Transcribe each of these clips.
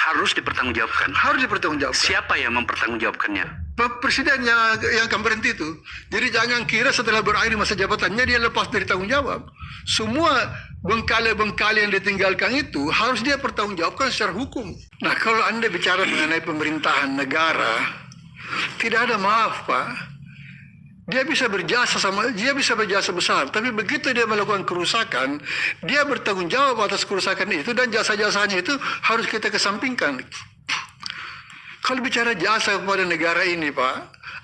harus dipertanggungjawabkan. Harus dipertanggungjawabkan. Siapa yang mempertanggungjawabkannya? Presiden yang akan berhenti itu. Jadi jangan kira setelah berakhir masa jabatannya dia lepas dari tanggung jawab. Semua bengkale-bengkale yang ditinggalkan itu harus dia pertanggungjawabkan secara hukum. Nah, kalau Anda bicara mengenai pemerintahan negara, tidak ada maaf, Pak. Dia bisa berjasa besar, tapi begitu dia melakukan kerusakan, dia bertanggung jawab atas kerusakan itu dan jasa-jasanya itu harus kita kesampingkan. Kalau bicara jasa kepada negara ini, Pak,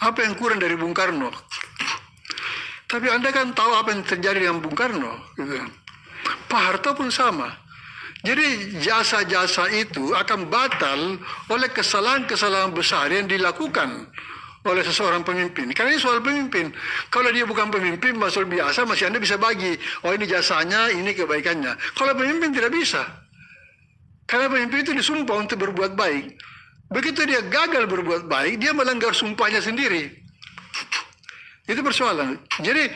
apa yang kurang dari Bung Karno? Tapi Anda kan tahu apa yang terjadi dengan Bung Karno. Gitu. Pak Harto pun sama. Jadi jasa-jasa itu akan batal oleh kesalahan-kesalahan besar yang dilakukan oleh seseorang pemimpin. Karena ini soal pemimpin. Kalau dia bukan pemimpin, masalah biasa, masih Anda bisa bagi. Oh, ini jasanya, ini kebaikannya. Kalau pemimpin tidak bisa. Karena pemimpin itu disumpah untuk berbuat baik. Begitu dia gagal berbuat baik, dia melanggar sumpahnya sendiri. Itu persoalan. Jadi,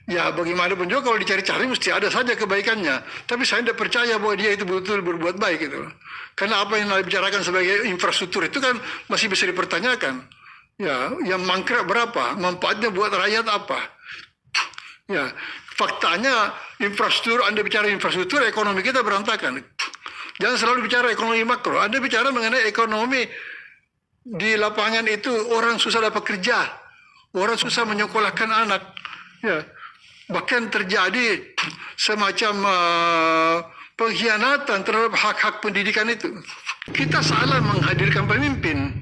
ya bagaimanapun juga kalau dicari-cari mesti ada saja kebaikannya. Tapi saya tidak percaya bahwa dia itu betul-betul berbuat baik. Gitu. Karena apa yang dibicarakan sebagai infrastruktur itu kan masih bisa dipertanyakan. Ya, yang mangkrak berapa? Manfaatnya buat rakyat apa? Ya, faktanya infrastruktur, Anda bicara infrastruktur, ekonomi kita berantakan. Jangan selalu bicara ekonomi makro. Anda bicara mengenai ekonomi di lapangan itu orang susah dapat kerja, orang susah menyekolahkan anak. Ya, bahkan terjadi semacam pengkhianatan terhadap hak-hak pendidikan itu. Kita salah menghadirkan pemimpin.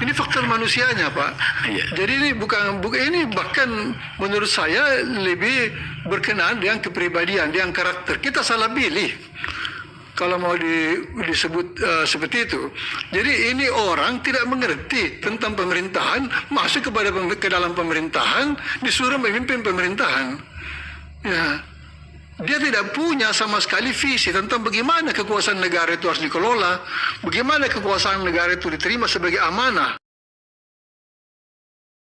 Ini faktor manusianya, Pak. Jadi ini bukan ini bahkan menurut saya lebih berkenaan dengan kepribadian, dengan karakter. Kita salah pilih. Kalau mau disebut seperti itu. Jadi ini orang tidak mengerti tentang pemerintahan, masuk ke dalam pemerintahan, disuruh memimpin pemerintahan. Ya. Dia tidak punya sama sekali visi tentang bagaimana kekuasaan negara itu harus dikelola, bagaimana kekuasaan negara itu diterima sebagai amanah.